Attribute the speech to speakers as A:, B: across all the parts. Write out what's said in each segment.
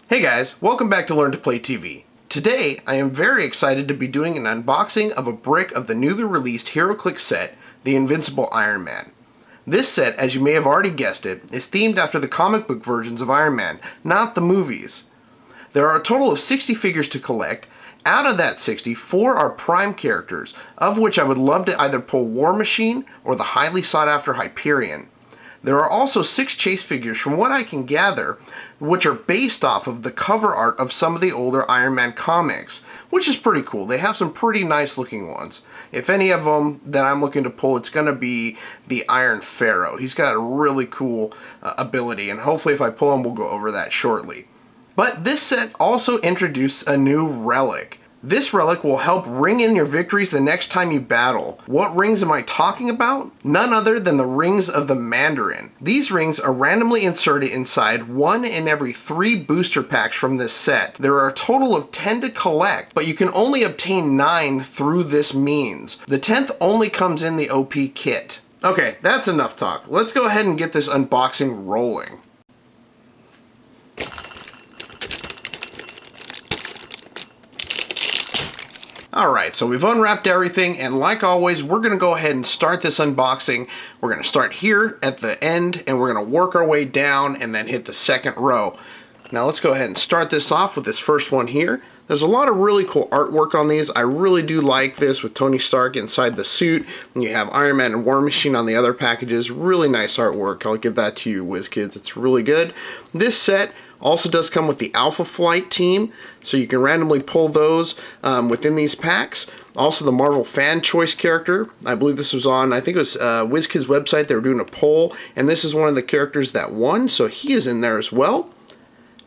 A: Hey guys, welcome back to Learn to Play TV. Today, I am very excited to be doing an unboxing of a brick of the newly released Heroclix set, the Invincible Iron Man. This set, as you may have already guessed it, is themed after the comic book versions of Iron Man, not the movies. There are a total of 60 figures to collect. Out of that 60, 4 are prime characters, of which I would love to either pull War Machine or the highly sought after Hyperion. There are also 6 chase figures, from what I can gather, which are based off of the cover art of some of the older Iron Man comics, which is pretty cool. They have some pretty nice looking ones. If any of them that I'm looking to pull, it's going to be the Iron Pharaoh. He's got a really cool ability, and hopefully if I pull him, we'll go over that shortly. But this set also introduced a new relic. This relic will help ring in your victories the next time you battle. What rings am I talking about? None other than the rings of the Mandarin. These rings are randomly inserted inside 1 in every 3 booster packs from this set. There are a total of 10 to collect, but you can only obtain 9 through this means. The 10th only comes in the OP kit. Okay, that's enough talk. Let's go ahead and get this unboxing rolling. Alright, so we've unwrapped everything, and like always, we're going to go ahead and start this unboxing. We're going to start here at the end, and we're going to work our way down and then hit the second row. Now let's go ahead and start this off with this first one here. There's a lot of really cool artwork on these. I really do like this with Tony Stark inside the suit, and you have Iron Man and War Machine on the other packages. Really nice artwork. I'll give that to you, WizKids. It's really good. This set also does come with the Alpha Flight team, so you can randomly pull those within these packs. Also the Marvel Fan Choice character. I believe this was on, I think it was WizKids' website. They were doing a poll, and this is one of the characters that won, so he is in there as well.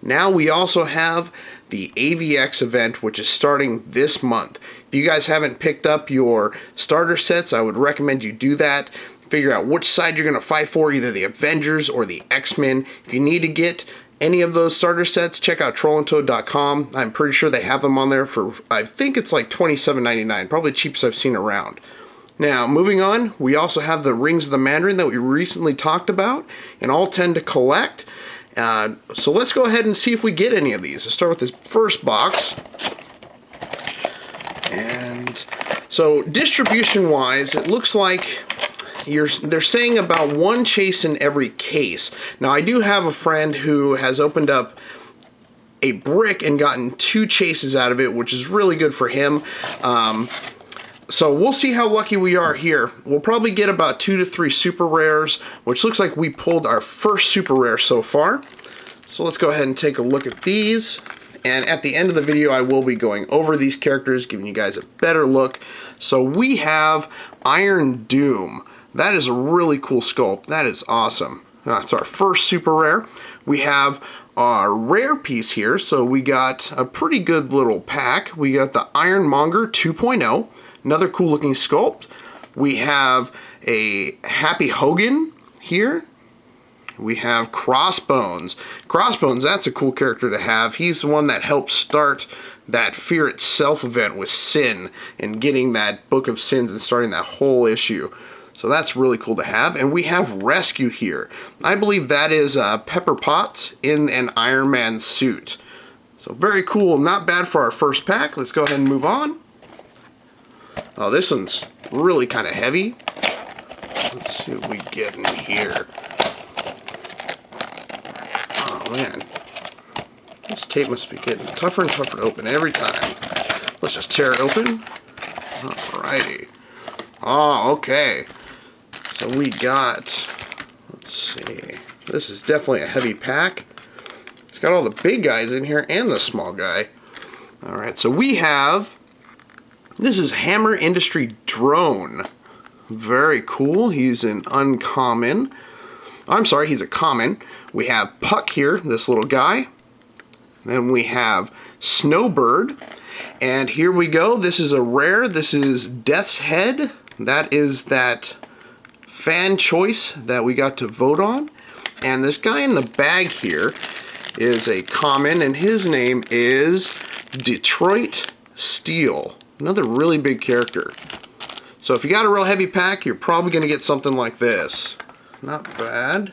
A: Now we also have the AVX event, which is starting this month. If you guys haven't picked up your starter sets, I would recommend you do that. Figure out which side you're going to fight for, either the Avengers or the X-Men. If you need to get any of those starter sets, check out trollandtoad.com. I'm pretty sure they have them on there for, I think it's like $27.99, probably the cheapest I've seen around. Now, moving on, we also have the Rings of the Mandarin that we recently talked about, and all 10 to collect. So let's go ahead and see if we get any of these. Let's start with this first box. And so distribution-wise, it looks like they're saying about 1 chase in every case. Now, I do have a friend who has opened up a brick and gotten 2 chases out of it, which is really good for him. So we'll see how lucky we are here. We'll probably get about 2 to 3 super rares, which looks like we pulled our first super rare so far. So let's go ahead and take a look at these. And at the end of the video, I will be going over these characters, giving you guys a better look. So we have Iron Doom. That is a really cool sculpt. That is awesome. That's our first super rare. We have our rare piece here. So we got a pretty good little pack. We got the Ironmonger 2.0. Another cool looking sculpt. We have a Happy Hogan here. We have Crossbones. Crossbones, that's a cool character to have. He's the one that helped start that Fear Itself event with Sin and getting that Book of Sins and starting that whole issue. So that's really cool to have. And we have Rescue here. I believe that is Pepper Potts in an Iron Man suit. So very cool. Not bad for our first pack. Let's go ahead and move on. Oh, this one's really kind of heavy. Let's see what we get in here. Oh, man. This tape must be getting tougher and tougher to open every time. Let's just tear it open. Alrighty. Oh, okay. So we got, let's see. This is definitely a heavy pack. It's got all the big guys in here and the small guy. Alright, so we have, this is Hammer Industry Drone. Very cool. He's an uncommon. I'm sorry, he's a common. We have Puck here, this little guy. Then we have Snowbird. And here we go. This is a rare. This is Death's Head. That is that fan choice that we got to vote on. And this guy in the bag here is a common, and his name is Detroit Steel. Another really big character. So if you got a real heavy pack, you're probably going to get something like this. Not bad.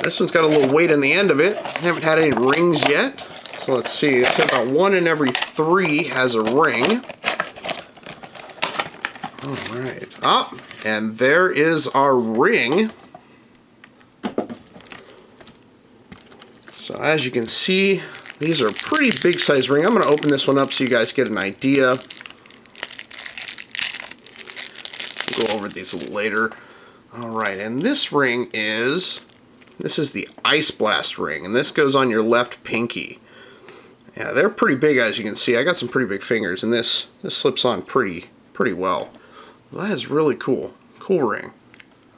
A: This one's got a little weight on the end of it. I haven't had any rings yet. So let's see. It's about 1 in every 3 has a ring. Alright. And there is our ring. So as you can see, these are a pretty big size ring. I'm going to open this one up so you guys get an idea. We'll go over these a little later. Alright, and this ring is... This is the Ice Blast ring, and this goes on your left pinky. Yeah, they're pretty big, as you can see. I got some pretty big fingers, and this slips on pretty well. Well, that is really cool. Cool ring.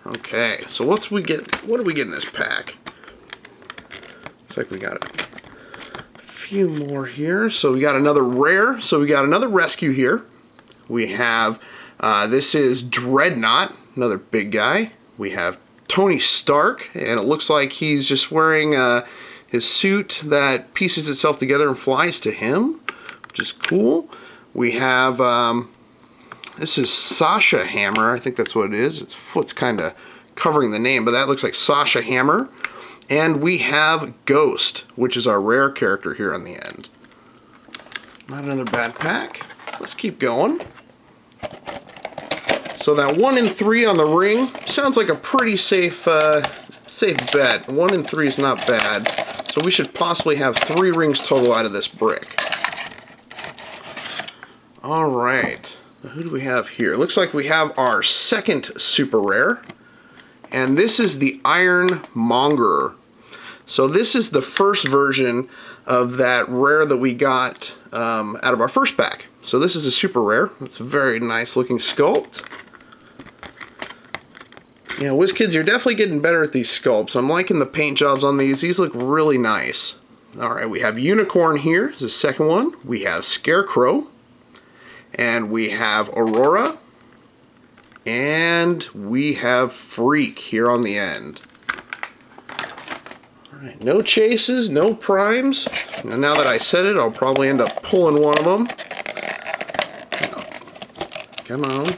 A: Okay, so what do we get in this pack? Looks like we got a few more here. So we got another rare. So we got another rescue here. We have this is Dreadnought, another big guy. We have Tony Stark, and it looks like he's just wearing his suit that pieces itself together and flies to him, which is cool. We have this is Sasha Hammer. I think that's what it is. Its foot's kind of covering the name, but that looks like Sasha Hammer. And we have Ghost, which is our rare character here on the end. Not another bad pack. Let's keep going. So that 1 in 3 on the ring sounds like a pretty safe bet. 1 in 3 is not bad. So we should possibly have 3 rings total out of this brick. Alright. Who do we have here? It looks like we have our second super rare. And this is the Ironmonger. So this is the first version of that rare that we got out of our first pack. So this is a super rare. It's a very nice looking sculpt. Yeah, WizKids, you're definitely getting better at these sculpts. I'm liking the paint jobs on these. These look really nice. Alright, we have Unicorn here. This is the second one. We have Scarecrow. And we have Aurora. And we have Freak here on the end. Alright, no chases, no primes. And now that I said it, I'll probably end up pulling one of them. Come on.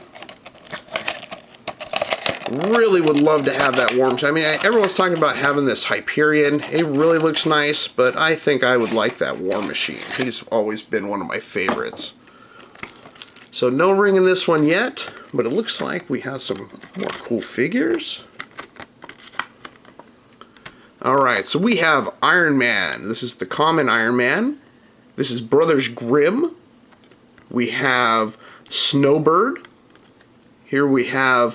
A: Really would love to have that War Machine. I mean, everyone's talking about having this Hyperion. It really looks nice, but I think I would like that War Machine. He's always been one of my favorites. So no ring in this one yet, but it looks like we have some more cool figures. Alright, so we have Iron Man. This is the common Iron Man. This is Brothers Grimm. We have Snowbird. Here we have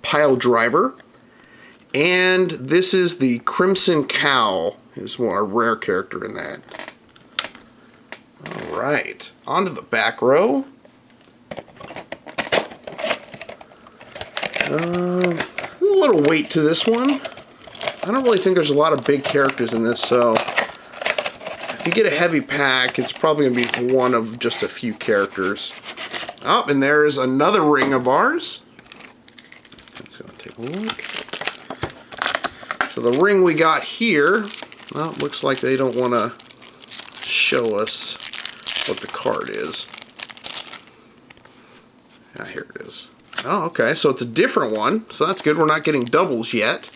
A: Pile Driver. And this is the Crimson Cow. Is one a rare character in that. Alright, on to the back row. A little weight to this one. I don't really think there's a lot of big characters in this, so if you get a heavy pack, it's probably going to be one of just a few characters. Oh, and there's another ring of ours. Let's go take a look. So the ring we got here, well, it looks like they don't want to show us what the card is. Ah, here it is. Oh, okay, so it's a different one, so that's good. We're not getting doubles yet,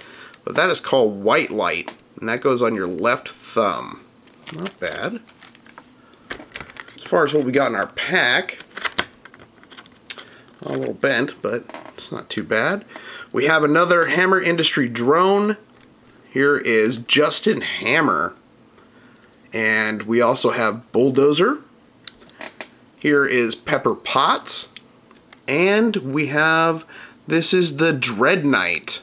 A: but that is called White Light, and that goes on your left thumb. Not bad. As far as what we got in our pack, a little bent, but it's not too bad. We have another Hammer Industry drone. Here is Justin Hammer, and we also have Bulldozer. Here is Pepper Potts. And we have, this is the Dread Knight.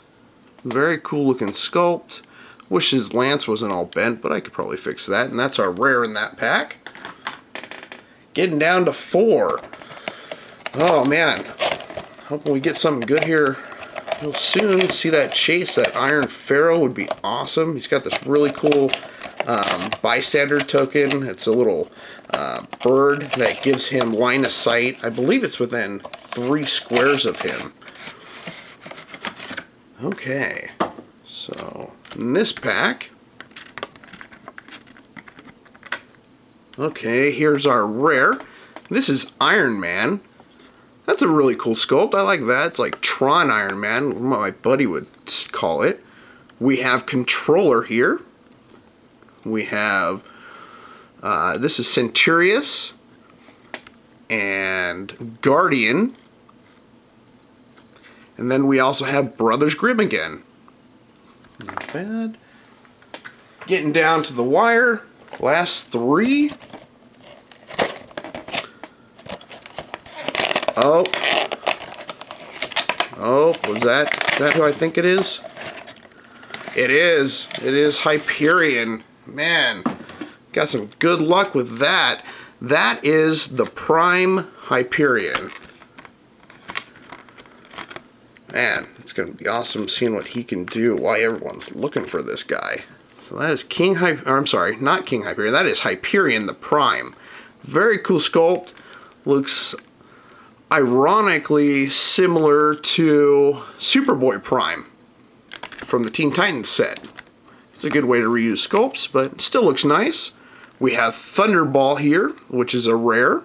A: Very cool looking sculpt. Wish his lance wasn't all bent, but I could probably fix that. And that's our rare in that pack. Getting down to 4. Oh man. Hoping we get something good here real soon. See that chase, that Iron Pharaoh would be awesome. He's got this really cool bystander token. It's a little bird that gives him line of sight. I believe it's within 3 squares of him. Okay, so in this pack, okay, here's our rare. This is Iron Man. That's a really cool sculpt. I like that. It's like Tron Iron Man, what my buddy would call it. We have Controller here. We have, this is Centurious and Guardian. And then we also have Brothers Grimm again. Not bad. Getting down to the wire. Last three. Oh. Oh, is that who I think it is? It is. It is Hyperion. Man, got some good luck with that. That is the Prime Hyperion. Man, it's going to be awesome seeing what he can do, why everyone's looking for this guy. So that is I'm sorry, not King Hyperion, that is Hyperion the Prime. Very cool sculpt. Looks ironically similar to Superboy Prime from the Teen Titans set. It's a good way to reuse sculpts, but it still looks nice. We have Thunderball here, which is a rare.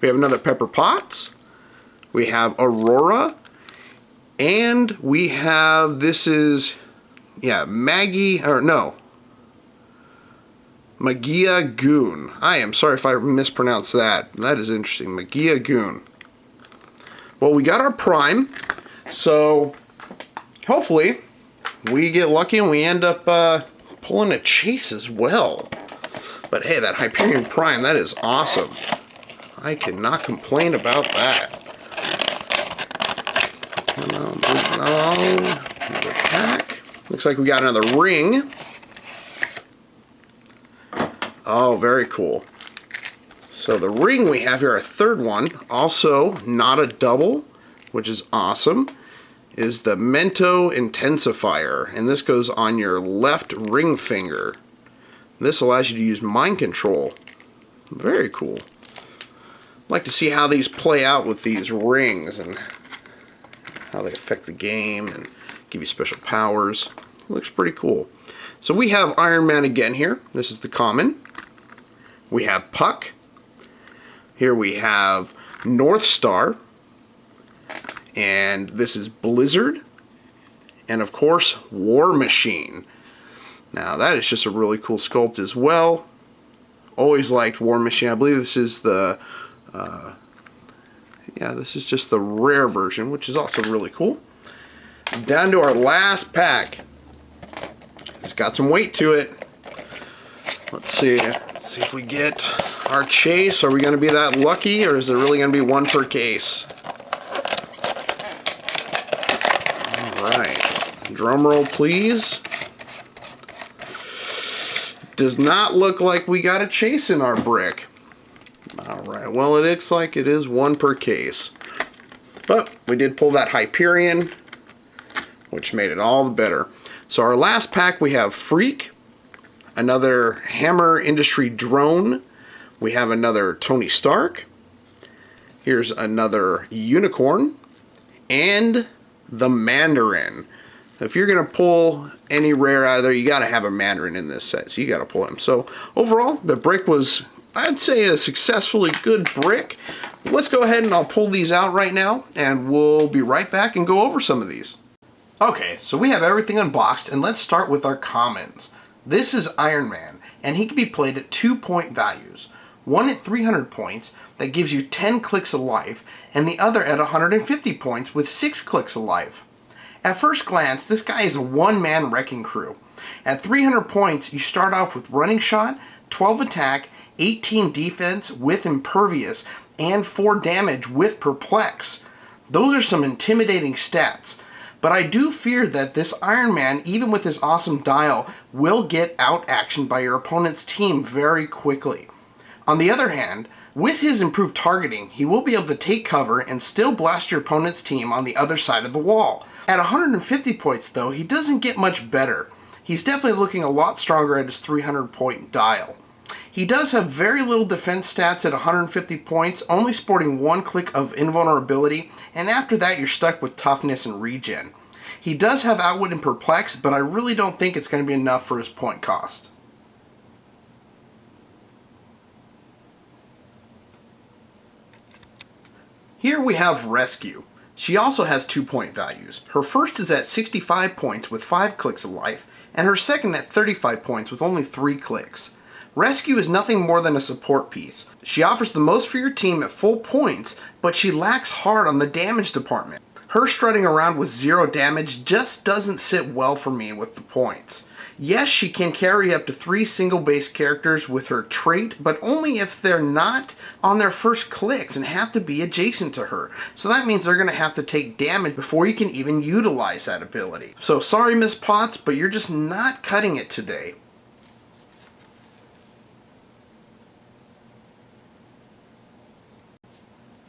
A: We have another Pepper Potts. We have Aurora. And we have, this is, yeah, Magia Goon. I am sorry if I mispronounced that. That is interesting. Magia Goon. Well, we got our Prime, so hopefully we get lucky and we end up pulling a chase as well. But hey, that Hyperion Prime, that is awesome. I cannot complain about that. Another pack. Looks like we got another ring. Oh, very cool. So the ring we have here, our third one, also not a double, which is awesome, is the Mento Intensifier. And this goes on your left ring finger. This allows you to use mind control. Very cool. I'd like to see how these play out with these rings and how they affect the game and give you special powers. Looks pretty cool. So we have Iron Man again here. This is the common. We have Puck. Here we have North Star. And this is Blizzard. And of course, War Machine. Now that is just a really cool sculpt as well. Always liked War Machine. I believe this is the yeah, this is just the rare version, which is also really cool. Down to our last pack. It's got some weight to it. Let's see. Let's see if we get our chase. Are we going to be that lucky, or is it really going to be one per case? Alright. Drum roll, please. Does not look like we got a chase in our brick. Alright, well, it looks like it is one per case. But we did pull that Hyperion, which made it all the better. So our last pack, we have Freak, another Hammer Industry Drone, we have another Tony Stark, here's another Unicorn, and the Mandarin. If you're going to pull any rare out of there, you got to have a Mandarin in this set, so you got to pull him. So overall, the brick was, I'd say, a successfully good brick. Let's go ahead and I'll pull these out right now, and we'll be right back and go over some of these. Okay, so we have everything unboxed, and let's start with our commons. This is Iron Man, and he can be played at 2-point values. One at 300 points, that gives you 10 clicks of life, and the other at 150 points with 6 clicks of life. At first glance, this guy is a one-man wrecking crew. At 300 points, you start off with Running Shot, 12 attack, 18 defense with Impervious, and 4 damage with Perplex. Those are some intimidating stats. But I do fear that this Iron Man, even with his awesome dial, will get out-actioned by your opponent's team very quickly. On the other hand, with his improved targeting, he will be able to take cover and still blast your opponent's team on the other side of the wall. At 150 points, though, he doesn't get much better. He's definitely looking a lot stronger at his 300-point dial. He does have very little defense stats at 150 points, only sporting 1 click of invulnerability, and after that you're stuck with toughness and regen. He does have Outwit and Perplex, but I really don't think it's going to be enough for his point cost. Here we have Rescue. She also has 2-point values. Her first is at 65 points with 5 clicks of life, and her second at 35 points with only 3 clicks. Rescue is nothing more than a support piece. She offers the most for your team at full points, but she lacks hard on the damage department. Her strutting around with 0 damage just doesn't sit well for me with the points. Yes, she can carry up to 3 single base characters with her trait, but only if they're not on their first clicks and have to be adjacent to her. So that means they're going to have to take damage before you can even utilize that ability. So sorry, Miss Potts, but you're just not cutting it today.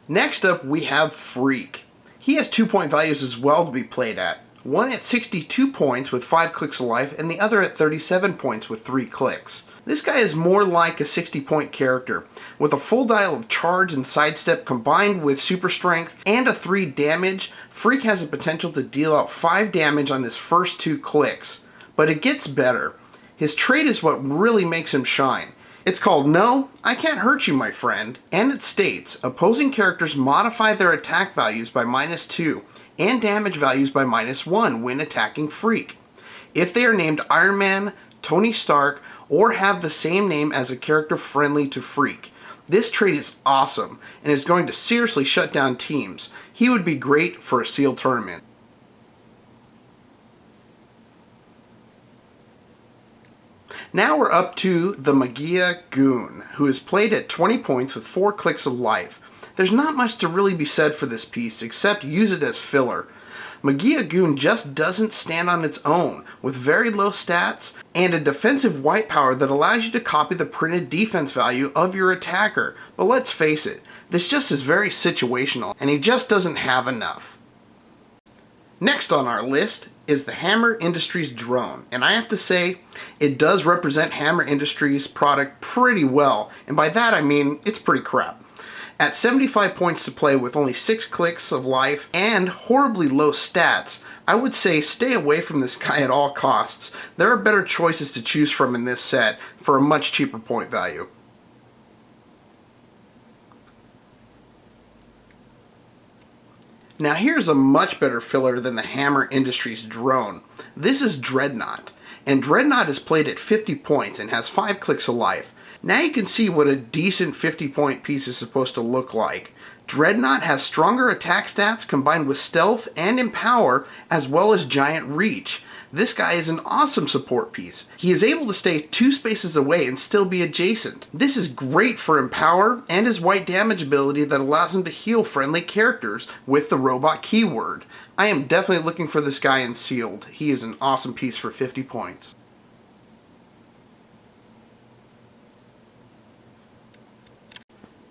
A: Next up, we have Freak. He has 2-point values as well to be played at. One at 62 points with 5 clicks of life, and the other at 37 points with 3 clicks. This guy is more like a 60-point character. With a full dial of charge and sidestep combined with super strength and a 3 damage, Freak has the potential to deal out 5 damage on his first 2 clicks. But it gets better. His trait is what really makes him shine. It's called No, I Can't Hurt You, My Friend, and it states, opposing characters modify their attack values by -2 and damage values by -1 when attacking Freak. If they are named Iron Man, Tony Stark, or have the same name as a character friendly to Freak. This trait is awesome, and is going to seriously shut down teams. He would be great for a sealed tournament. Now we're up to the Magia Goon, who is played at 20 points with 4 clicks of life. There's not much to really be said for this piece, except use it as filler. Magia Goon just doesn't stand on its own, with very low stats and a defensive white power that allows you to copy the printed defense value of your attacker. But let's face it, this just is very situational, and he just doesn't have enough. Next on our list is the Hammer Industries drone, and I have to say, it does represent Hammer Industries' product pretty well, and by that I mean it's pretty crap. At 75 points to play with only 6 clicks of life and horribly low stats, I would say stay away from this guy at all costs. There are better choices to choose from in this set for a much cheaper point value. Now here's a much better filler than the Hammer Industries drone. This is Dreadnought, and Dreadnought is played at 50 points and has 5 clicks of life. Now you can see what a decent 50-point piece is supposed to look like. Dreadnought has stronger attack stats combined with stealth and empower, as well as giant reach. This guy is an awesome support piece. He is able to stay 2 spaces away and still be adjacent. This is great for empower and his white damage ability that allows him to heal friendly characters with the robot keyword. I am definitely looking for this guy in sealed. He is an awesome piece for 50 points.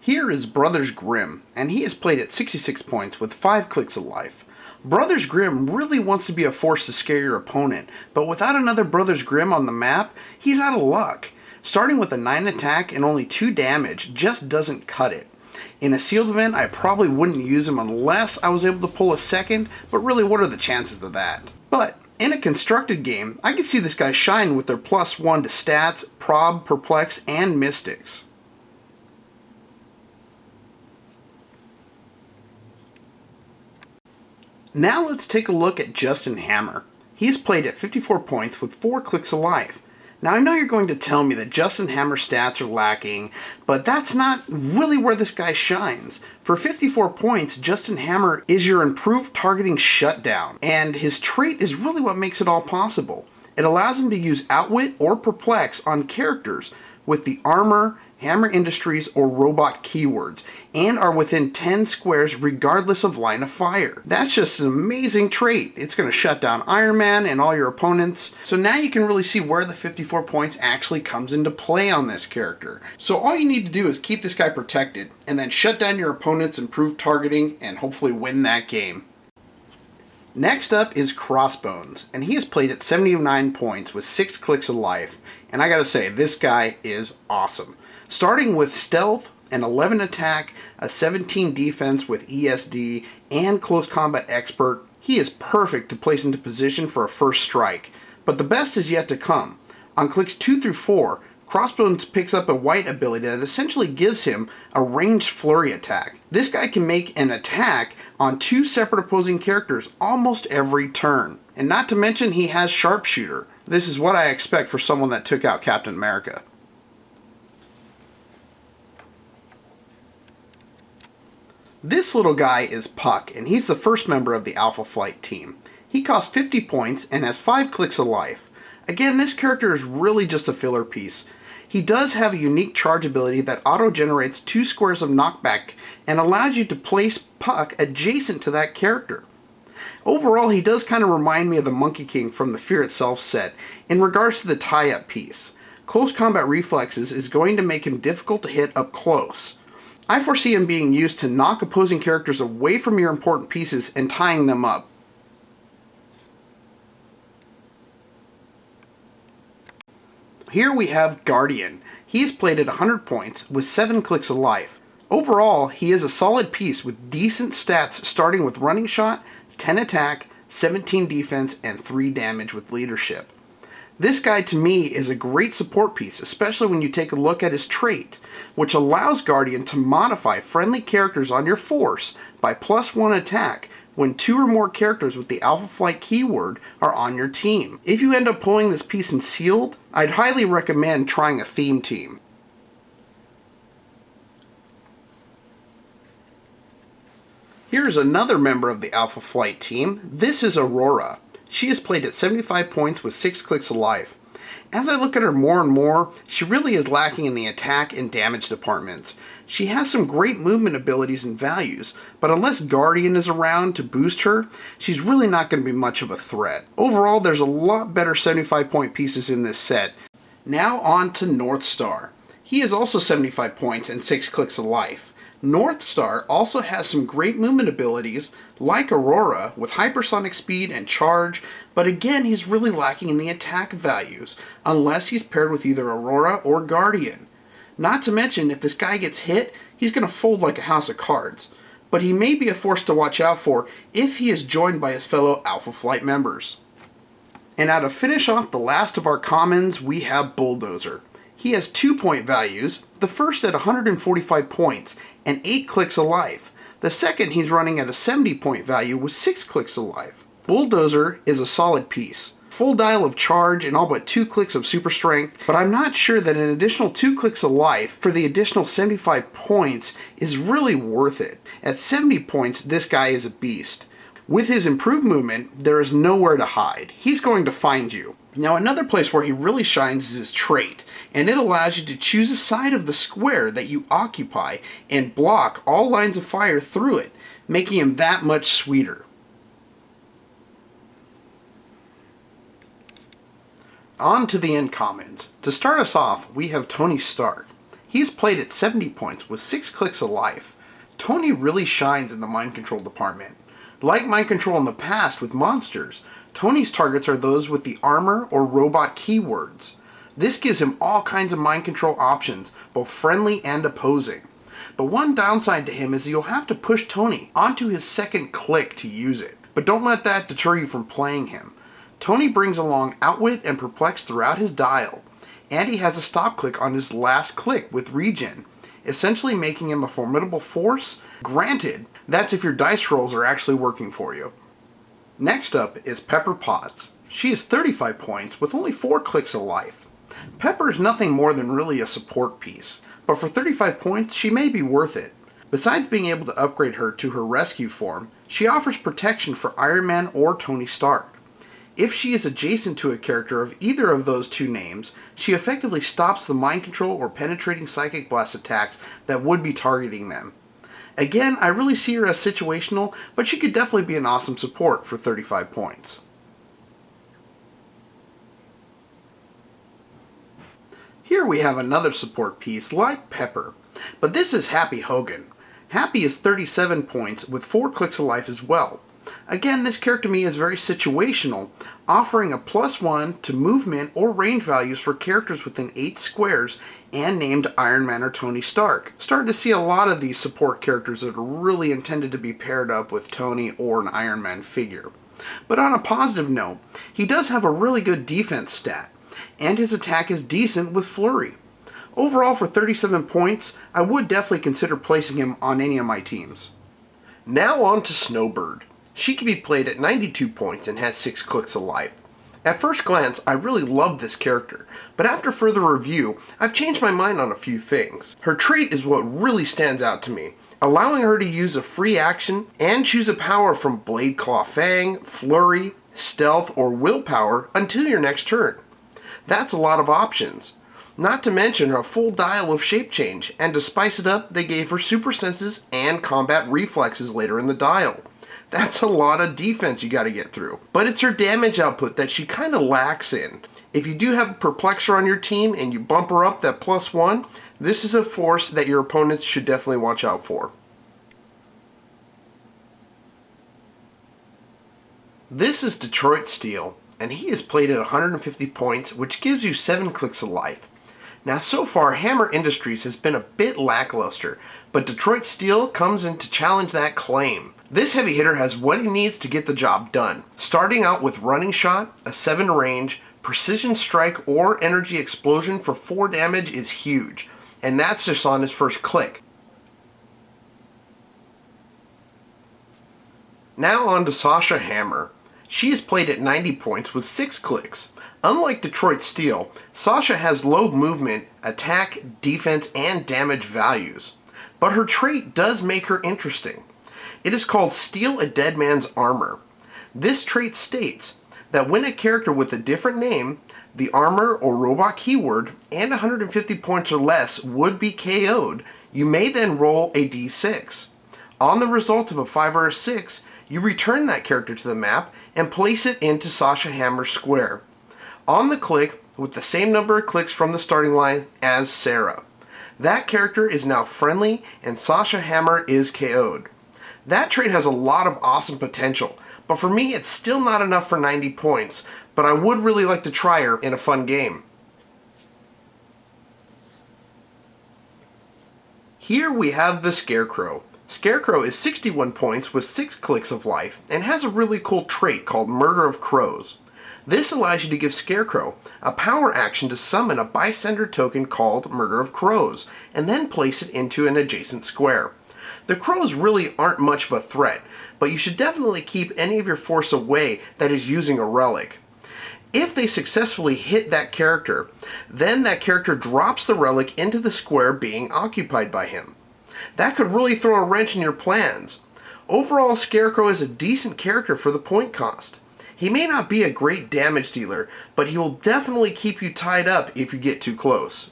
A: Here is Brothers Grimm, and he is played at 66 points with 5 clicks of life. Brothers Grimm really wants to be a force to scare your opponent, but without another Brothers Grimm on the map, he's out of luck. Starting with a 9 attack and only 2 damage just doesn't cut it. In a sealed event, I probably wouldn't use him unless I was able to pull a second, but really what are the chances of that? But in a constructed game, I could see this guy shine with their +1 to stats, prob, perplex, and mystics. Now let's take a look at Justin Hammer. He's played at 54 points with 4 clicks of life. Now I know you're going to tell me that Justin Hammer's stats are lacking, but that's not really where this guy shines. For 54 points, Justin Hammer is your improved targeting shutdown, and his trait is really what makes it all possible. It allows him to use Outwit or Perplex on characters with the Armor, Hammer Industries, or Robot keywords, and are within 10 squares regardless of line of fire. That's just an amazing trait. It's going to shut down Iron Man and all your opponents. So now you can really see where the 54 points actually comes into play on this character. So all you need to do is keep this guy protected, and then shut down your opponent's improved targeting, and hopefully win that game. Next up is Crossbones, and he is played at 79 points with 6 clicks of life, and I gotta say, this guy is awesome. Starting with stealth, an 11 attack, a 17 defense with ESD, and close combat expert, he is perfect to place into position for a first strike. But the best is yet to come. On clicks 2 through 4, Crossbones picks up a white ability that essentially gives him a ranged flurry attack. This guy can make an attack on 2 separate opposing characters almost every turn. And not to mention he has Sharpshooter. This is what I expect for someone that took out Captain America. This little guy is Puck, and he's the first member of the Alpha Flight team. He costs 50 points and has 5 clicks of life. Again, this character is really just a filler piece. He does have a unique charge ability that auto-generates 2 squares of knockback and allows you to place Puck adjacent to that character. Overall, he does kind of remind me of the Monkey King from the Fear Itself set in regards to the tie-up piece. Close combat reflexes is going to make him difficult to hit up close. I foresee him being used to knock opposing characters away from your important pieces and tying them up. Here we have Guardian. He is played at 100 points with 7 clicks of life. Overall, he is a solid piece with decent stats starting with running shot, 10 attack, 17 defense, and 3 damage with leadership. This guy to me is a great support piece, especially when you take a look at his trait, which allows Guardian to modify friendly characters on your force by +1 attack when 2 or more characters with the Alpha Flight keyword are on your team. If you end up pulling this piece in sealed, I'd highly recommend trying a theme team. Here's another member of the Alpha Flight team. This is Aurora. She is played at 75 points with 6 clicks of life. As I look at her more and more, she really is lacking in the attack and damage departments. She has some great movement abilities and values, but unless Guardian is around to boost her, she's really not going to be much of a threat. Overall, there's a lot better 75 point pieces in this set. Now on to North Star. He is also 75 points and 6 clicks of life. North Star also has some great movement abilities, like Aurora, with hypersonic speed and charge, but again, he's really lacking in the attack values, unless he's paired with either Aurora or Guardian. Not to mention, if this guy gets hit, he's going to fold like a house of cards. But he may be a force to watch out for if he is joined by his fellow Alpha Flight members. And now to finish off the last of our commons, we have Bulldozer. He has 2 point values, the first at 145 points and 8 clicks of life. The second he's running at a 70 point value with 6 clicks of life. Bulldozer is a solid piece. Full dial of charge and all but 2 clicks of super strength, but I'm not sure that an additional 2 clicks of life for the additional 75 points is really worth it. At 70 points, this guy is a beast. With his improved movement, there is nowhere to hide. He's going to find you. Now another place where he really shines is his trait, and it allows you to choose a side of the square that you occupy and block all lines of fire through it, making him that much sweeter. On to the uncommons. To start us off, we have Tony Stark. He's played at 70 points with 6 clicks of life. Tony really shines in the mind control department. Like mind control in the past with monsters, Tony's targets are those with the armor or robot keywords. This gives him all kinds of mind control options, both friendly and opposing. But one downside to him is you'll have to push Tony onto his second click to use it. But don't let that deter you from playing him. Tony brings along Outwit and Perplex throughout his dial, and he has a stop click on his last click with Regen, essentially making him a formidable force. Granted, that's if your dice rolls are actually working for you. Next up is Pepper Potts. She is 35 points with only 4 clicks of life. Pepper is nothing more than really a support piece, but for 35 points she may be worth it. Besides being able to upgrade her to her rescue form, she offers protection for Iron Man or Tony Stark. If she is adjacent to a character of either of those 2 names, she effectively stops the mind control or penetrating psychic blast attacks that would be targeting them. Again, I really see her as situational, but she could definitely be an awesome support for 35 points. Here we have another support piece like Pepper, but this is Happy Hogan. Happy is 37 points with 4 clicks of life as well. Again, this character to me is very situational, offering a +1 to movement or range values for characters within 8 squares and named Iron Man or Tony Stark. Starting to see a lot of these support characters that are really intended to be paired up with Tony or an Iron Man figure. But on a positive note, he does have a really good defense stat. and his attack is decent with flurry. Overall, for 37 points, I would definitely consider placing him on any of my teams. Now on to Snowbird. She can be played at 92 points and has 6 clicks of life. At first glance, I really love this character, but after further review, I've changed my mind on a few things. Her trait is what really stands out to me, allowing her to use a free action and choose a power from Blade Claw Fang, Flurry, Stealth, or Willpower until your next turn. That's a lot of options. Not to mention a full dial of shape change, and to spice it up, they gave her super senses and combat reflexes later in the dial. That's a lot of defense you gotta get through. But it's her damage output that she kinda lacks in. If you do have a Perplexer on your team and you bump her up that +1, this is a force that your opponents should definitely watch out for. This is Detroit Steel, and he is played at 150 points, which gives you 7 clicks of life. Now so far, Hammer Industries has been a bit lackluster, but Detroit Steel comes in to challenge that claim. This heavy hitter has what he needs to get the job done, starting out with Running Shot, a 7 range, Precision Strike, or Energy Explosion for 4 damage is huge, and that's just on his first click. Now on to Sasha Hammer. She is played at 90 points with 6 clicks. Unlike Detroit Steel, Sasha has low movement, attack, defense, and damage values. But her trait does make her interesting. It is called Steal a Dead Man's Armor. This trait states that when a character with a different name, the armor or robot keyword, and 150 points or less would be KO'd, you may then roll a d6. On the result of a 5 or a 6, you return that character to the map and place it into Sasha Hammer's square. On the click, with the same number of clicks from the starting line as Sarah. That character is now friendly, and Sasha Hammer is KO'd. That trait has a lot of awesome potential, but for me it's still not enough for 90 points, but I would really like to try her in a fun game. Here we have the Scarecrow. Scarecrow is 61 points with 6 clicks of life, and has a really cool trait called Murder of Crows. This allows you to give Scarecrow a power action to summon a bystander token called Murder of Crows, and then place it into an adjacent square. The crows really aren't much of a threat, but you should definitely keep any of your force away that is using a relic. If they successfully hit that character, then that character drops the relic into the square being occupied by him. That could really throw a wrench in your plans. Overall, Scarecrow is a decent character for the point cost. He may not be a great damage dealer, but he will definitely keep you tied up if you get too close.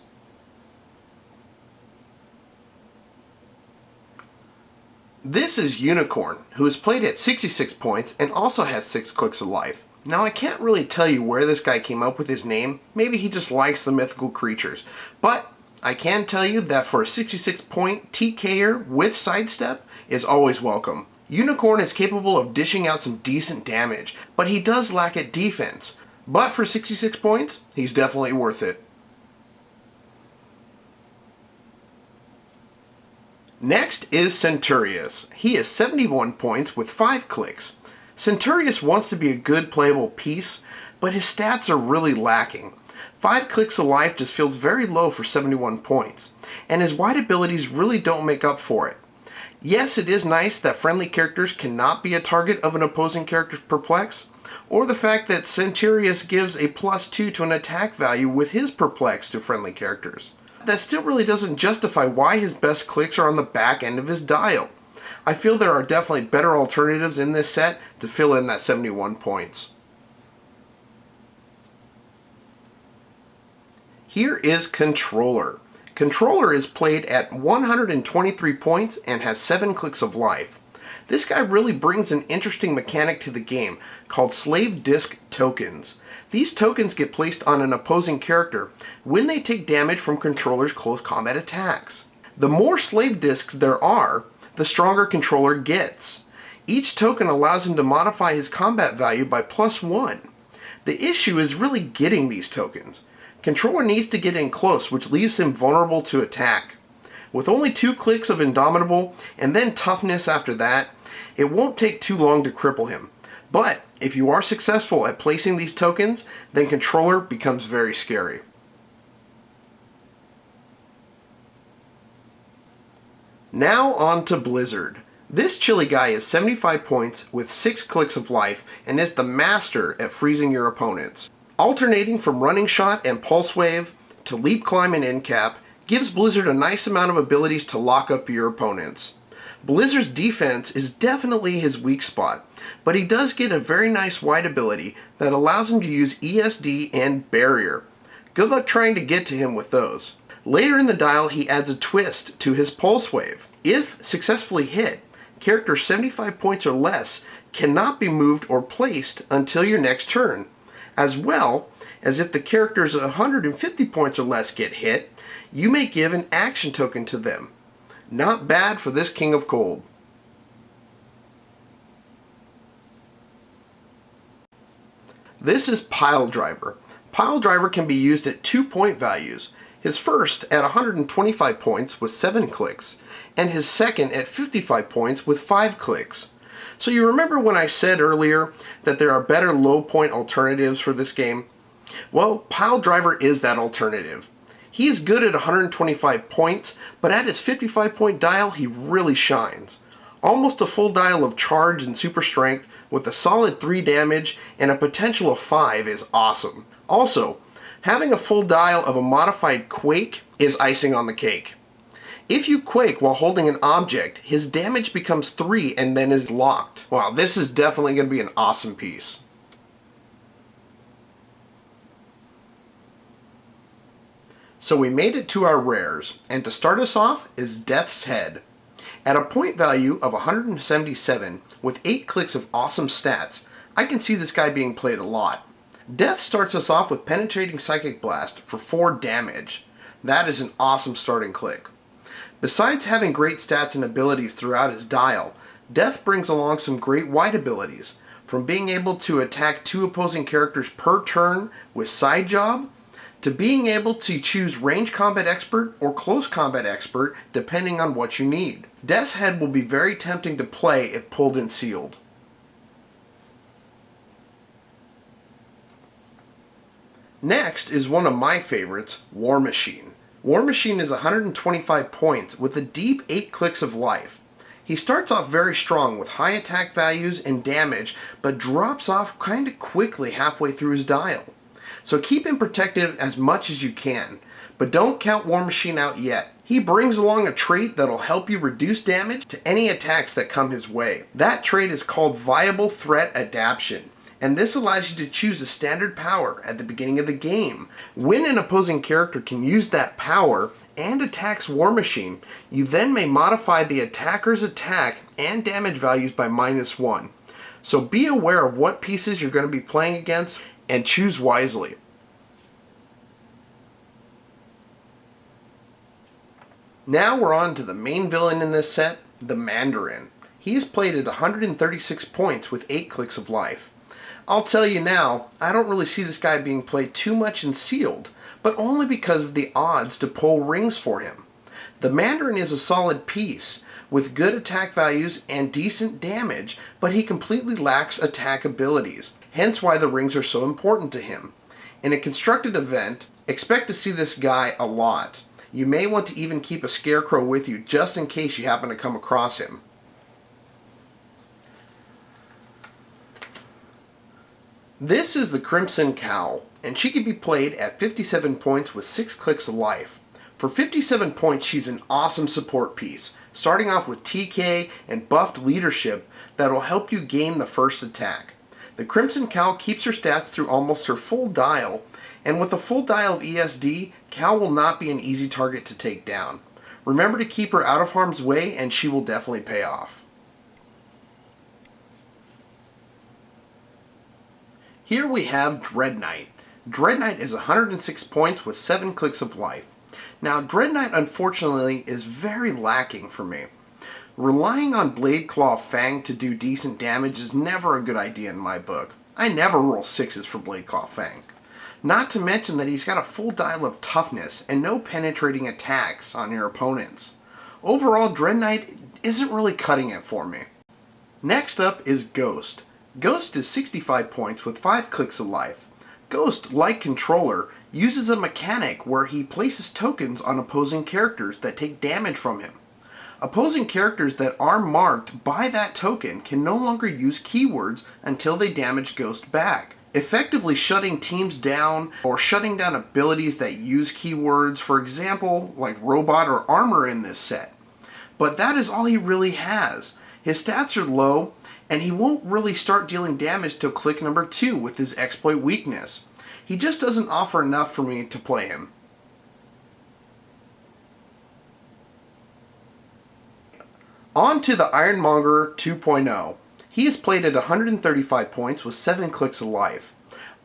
A: This is Unicorn, who is played at 66 points and also has 6 clicks of life. Now I can't really tell you where this guy came up with his name, maybe he just likes the mythical creatures, but I can tell you that for a 66 point TKer with sidestep is always welcome. Unicorn is capable of dishing out some decent damage, but he does lack at defense. But for 66 points, he's definitely worth it. Next is Centurious. He is 71 points with 5 clicks. Centurious wants to be a good playable piece, but his stats are really lacking. 5 clicks of life just feels very low for 71 points, and his wide abilities really don't make up for it. Yes, it is nice that friendly characters cannot be a target of an opposing character's Perplex, or the fact that Centurious gives a +2 to an attack value with his Perplex to friendly characters. That still really doesn't justify why his best clicks are on the back end of his dial. I feel there are definitely better alternatives in this set to fill in that 71 points. Here is Controller. Controller is played at 123 points and has 7 clicks of life. This guy really brings an interesting mechanic to the game called Slave Disc Tokens. These tokens get placed on an opposing character when they take damage from Controller's close combat attacks. The more Slave Discs there are, the stronger Controller gets. Each token allows him to modify his combat value by +1. The issue is really getting these tokens. Controller needs to get in close, which leaves him vulnerable to attack. With only 2 clicks of Indomitable, and then Toughness after that, it won't take too long to cripple him. But if you are successful at placing these tokens, then Controller becomes very scary. Now on to Blizzard. This chilly guy is 75 points with 6 clicks of life and is the master at freezing your opponents. Alternating from running shot and pulse wave to leap climb and end cap gives Blizzard a nice amount of abilities to lock up your opponents. Blizzard's defense is definitely his weak spot, but he does get a very nice wide ability that allows him to use ESD and barrier. Good luck trying to get to him with those. Later in the dial, he adds a twist to his pulse wave. If successfully hit, characters 75 points or less cannot be moved or placed until your next turn, as well as if the characters 150 points or less get hit, you may give an action token to them. Not bad for this King of Cold. This is Pile Driver. Pile Driver can be used at 2 point values. His first at 125 points with 7 clicks, and his second at 55 points with 5 clicks. So you remember when I said earlier that there are better low point alternatives for this game? Well, Pile Driver is that alternative. He is good at 125 points, but at his 55 point dial he really shines. Almost a full dial of charge and super strength with a solid 3 damage and a potential of 5 is awesome. Also, having a full dial of a modified Quake is icing on the cake. If you Quake while holding an object, his damage becomes 3 and then is locked. Wow, this is definitely going to be an awesome piece. So we made it to our rares, and to start us off is Death's Head. At a point value of 177 with 8 clicks of awesome stats, I can see this guy being played a lot. Death starts us off with Penetrating Psychic Blast for 4 damage. That is an awesome starting click. Besides having great stats and abilities throughout his dial, Death brings along some great wide abilities, from being able to attack 2 opposing characters per turn with Side Job, to being able to choose Range Combat Expert or Close Combat Expert depending on what you need. Death's Head will be very tempting to play if pulled and sealed. Next is one of my favorites, War Machine. War Machine is 125 points with a deep 8 clicks of life. He starts off very strong with high attack values and damage, but drops off kinda quickly halfway through his dial. So keep him protected as much as you can, but don't count War Machine out yet. He brings along a trait that'll help you reduce damage to any attacks that come his way. That trait is called Viable Threat Adaptation, and this allows you to choose a standard power at the beginning of the game. When an opposing character can use that power and attacks War Machine, you then may modify the attacker's attack and damage values by -1. So be aware of what pieces you're going to be playing against and choose wisely. Now we're on to the main villain in this set, the Mandarin. He is played at 136 points with 8 clicks of life. I'll tell you now, I don't really see this guy being played too much in sealed, but only because of the odds to pull rings for him. The Mandarin is a solid piece, with good attack values and decent damage, but he completely lacks attack abilities, hence why the rings are so important to him. In a constructed event, expect to see this guy a lot. You may want to even keep a scarecrow with you just in case you happen to come across him. This is the Crimson Cowl, and she can be played at 57 points with 6 clicks of life. For 57 points, she's an awesome support piece, starting off with TK and buffed leadership that will help you gain the first attack. The Crimson Cowl keeps her stats through almost her full dial, and with a full dial of ESD, Cowl will not be an easy target to take down. Remember to keep her out of harm's way, and she will definitely pay off. Here we have Dread Knight. Dread Knight is 106 points with 7 clicks of life. Now, Dread Knight unfortunately is very lacking for me. Relying on Blade Claw Fang to do decent damage is never a good idea in my book. I never roll 6s for Blade Claw Fang. Not to mention that he's got a full dial of toughness and no penetrating attacks on your opponents. Overall, Dread Knight isn't really cutting it for me. Next up is Ghost. Ghost is 65 points with 5 clicks of life. Ghost, like Controller, uses a mechanic where he places tokens on opposing characters that take damage from him. Opposing characters that are marked by that token can no longer use keywords until they damage Ghost back, effectively shutting teams down or shutting down abilities that use keywords, for example, like Robot or Armor in this set. But that is all he really has. His stats are low, and he won't really start dealing damage till click number 2 with his exploit weakness. He just doesn't offer enough for me to play him. On to the Ironmonger 2.0. He is played at 135 points with 7 clicks of life.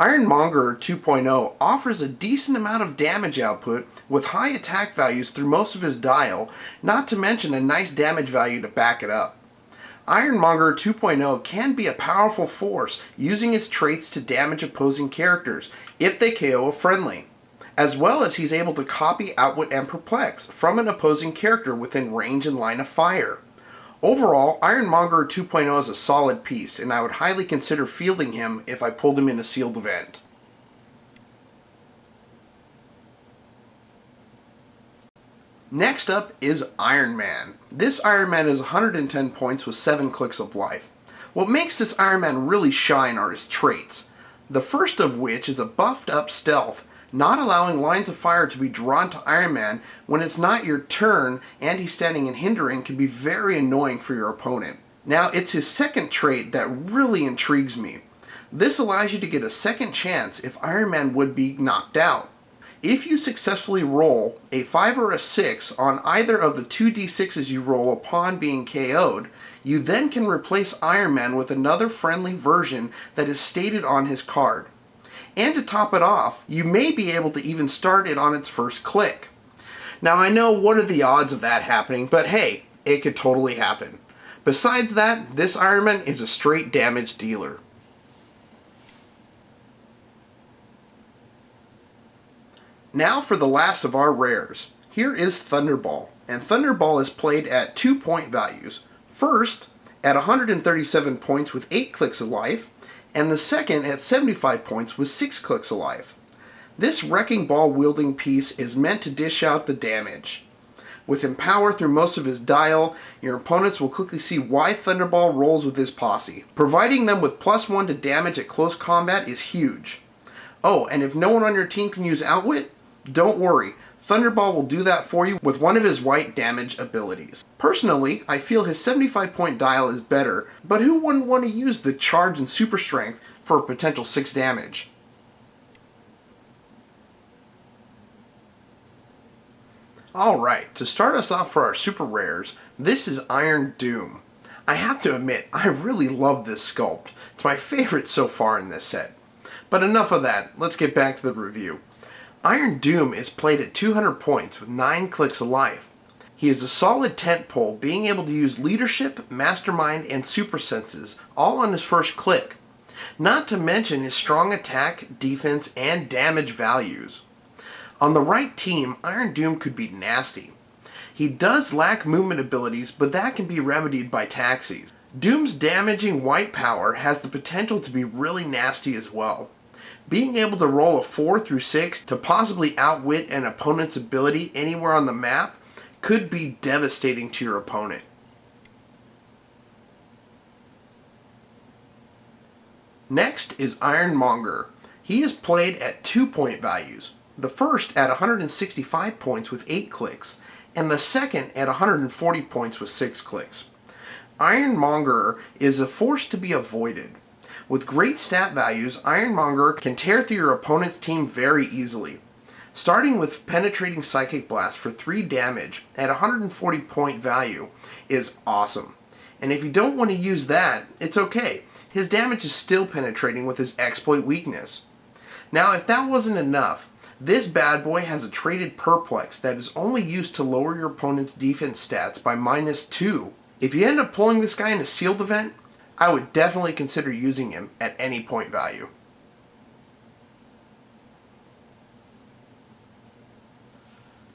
A: Ironmonger 2.0 offers a decent amount of damage output with high attack values through most of his dial, not to mention a nice damage value to back it up. Ironmonger 2.0 can be a powerful force, using its traits to damage opposing characters if they KO a friendly, as well as he's able to copy Outwit and Perplex from an opposing character within range and line of fire. Overall, Ironmonger 2.0 is a solid piece, and I would highly consider fielding him if I pulled him in a sealed event. Next up is Iron Man. This Iron Man is 110 points with 7 clicks of life. What makes this Iron Man really shine are his traits. The first of which is a buffed up stealth, not allowing lines of fire to be drawn to Iron Man when it's not your turn and he's standing and hindering can be very annoying for your opponent. Now, it's his second trait that really intrigues me. This allows you to get a second chance if Iron Man would be knocked out. If you successfully roll a 5 or a 6 on either of the 2d6s you roll upon being KO'd, you then can replace Iron Man with another friendly version that is stated on his card. And to top it off, you may be able to even start it on its first click. Now, I know what are the odds of that happening, but hey, it could totally happen. Besides that, this Iron Man is a straight damage dealer. Now for the last of our rares. Here is Thunderball, and Thunderball is played at 2 point values. First, at 137 points with 8 clicks of life, and the second at 75 points with 6 clicks of life. This wrecking ball wielding piece is meant to dish out the damage. With Empower through most of his dial, your opponents will quickly see why Thunderball rolls with his posse. Providing them with +1 to damage at close combat is huge. Oh, and if no one on your team can use Outwit, don't worry, Thunderball will do that for you with one of his white damage abilities. Personally, I feel his 75 point dial is better, but who wouldn't want to use the charge and super strength for a potential 6 damage? Alright, to start us off for our super rares, this is Iron Doom. I have to admit, I really love this sculpt. It's my favorite so far in this set. But enough of that, let's get back to the review. Iron Doom is played at 200 points with 9 clicks of life. He is a solid tentpole, being able to use Leadership, Mastermind, and Super Senses, all on his first click. Not to mention his strong attack, defense, and damage values. On the right team, Iron Doom could be nasty. He does lack movement abilities, but that can be remedied by taxis. Doom's damaging white power has the potential to be really nasty as well. Being able to roll a 4 through 6 to possibly outwit an opponent's ability anywhere on the map could be devastating to your opponent. Next is Ironmonger. He is played at 2 point values. The first at 165 points with 8 clicks, and the second at 140 points with 6 clicks. Ironmonger is a force to be avoided. With great stat values, Ironmonger can tear through your opponent's team very easily. Starting with Penetrating Psychic Blast for 3 damage at 140 point value is awesome. And if you don't want to use that, it's okay. His damage is still penetrating with his exploit weakness. Now, if that wasn't enough, this bad boy has a traded Perplex that is only used to lower your opponent's defense stats by -2. If you end up pulling this guy in a sealed event, I would definitely consider using him at any point value.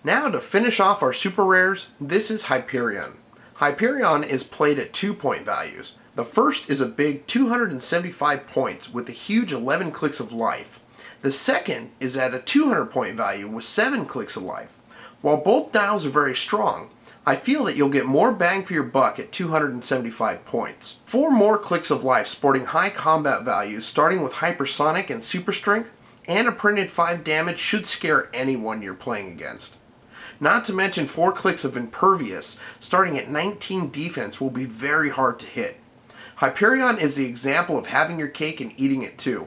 A: Now to finish off our super rares, this is Hyperion. Hyperion is played at 2-point values. The first is a big 275 points with a huge 11 clicks of life. The second is at a 200-point value with 7 clicks of life. While both dials are very strong, I feel that you'll get more bang for your buck at 275 points. 4 more clicks of life sporting high combat values starting with hypersonic and super strength, and a printed 5 damage should scare anyone you're playing against. Not to mention 4 clicks of impervious starting at 19 defense will be very hard to hit. Hyperion is the example of having your cake and eating it too.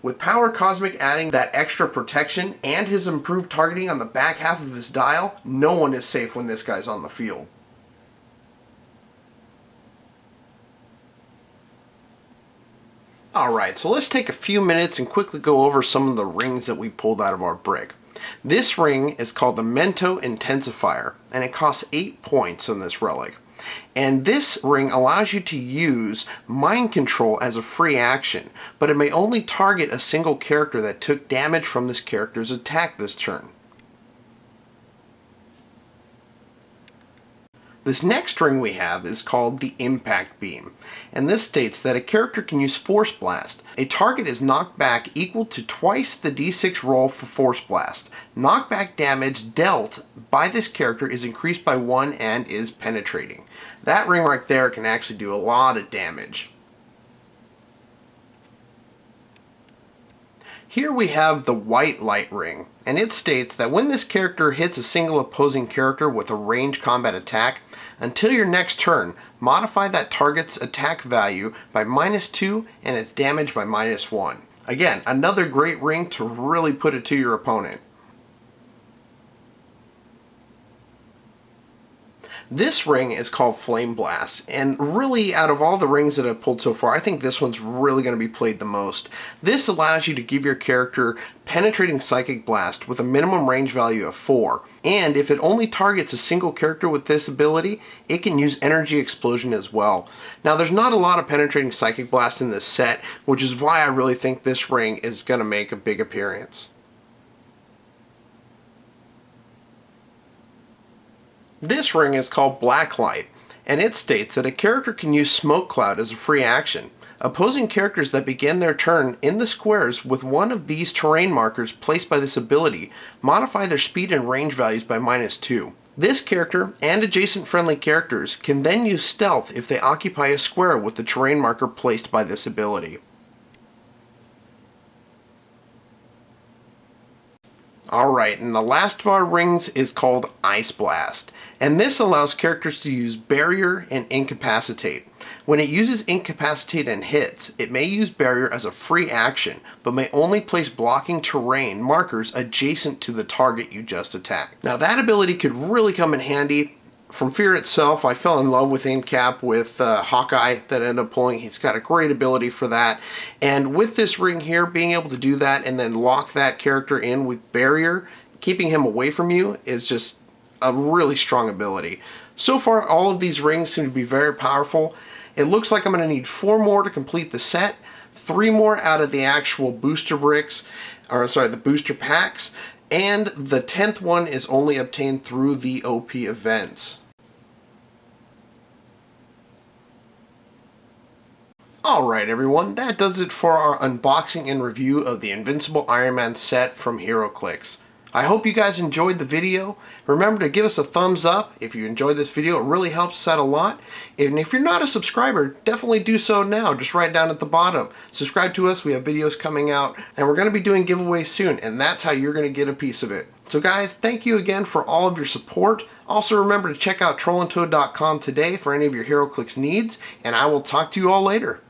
A: With Power Cosmic adding that extra protection and his improved targeting on the back half of his dial, no one is safe when this guy's on the field. Alright, so let's take a few minutes and quickly go over some of the rings that we pulled out of our brick. This ring is called the Mento Intensifier, and it costs 8 points on this relic. And this ring allows you to use Mind Control as a free action, but it may only target a single character that took damage from this character's attack this turn. This next ring we have is called the Impact Beam, and this states that a character can use Force Blast. A target is knocked back equal to twice the d6 roll for Force Blast. Knockback damage dealt by this character is increased by 1 and is penetrating. That ring right there can actually do a lot of damage. Here we have the White Light Ring, and it states that when this character hits a single opposing character with a ranged combat attack, until your next turn, modify that target's attack value by -2 and its damage by -1. Again, another great ring to really put it to your opponent. This ring is called Flame Blast, and really out of all the rings that I've pulled so far, I think this one's really going to be played the most. This allows you to give your character Penetrating Psychic Blast with a minimum range value of 4, and if it only targets a single character with this ability, it can use Energy Explosion as well. Now there's not a lot of Penetrating Psychic Blast in this set, which is why I really think this ring is going to make a big appearance. This ring is called Blacklight, and it states that a character can use Smoke Cloud as a free action. Opposing characters that begin their turn in the squares with one of these terrain markers placed by this ability modify their speed and range values by -2. This character and adjacent friendly characters can then use Stealth if they occupy a square with the terrain marker placed by this ability. Alright, and the last of our rings is called Ice Blast, and this allows characters to use Barrier and Incapacitate. When it uses Incapacitate and hits, it may use Barrier as a free action, but may only place blocking terrain markers adjacent to the target you just attacked. Now that ability could really come in handy. From Fear itself, I fell in love with Incap with Hawkeye that I ended up pulling. He's got a great ability for that. And with this ring here, being able to do that and then lock that character in with Barrier, keeping him away from you, is just a really strong ability. So far, all of these rings seem to be very powerful. It looks like I'm going to need 4 more to complete the set, 3 more out of the actual booster bricks, or sorry, the booster packs, and the 10th one is only obtained through the OP events. Alright everyone, that does it for our unboxing and review of the Invincible Iron Man set from Heroclix. I hope you guys enjoyed the video. Remember to give us a thumbs up if you enjoyed this video. It really helps us out a lot. And if you're not a subscriber, definitely do so now. Just right down at the bottom. Subscribe to us. We have videos coming out. And we're going to be doing giveaways soon. And that's how you're going to get a piece of it. So guys, thank you again for all of your support. Also remember to check out trollandtoad.com today for any of your Heroclix needs. And I will talk to you all later.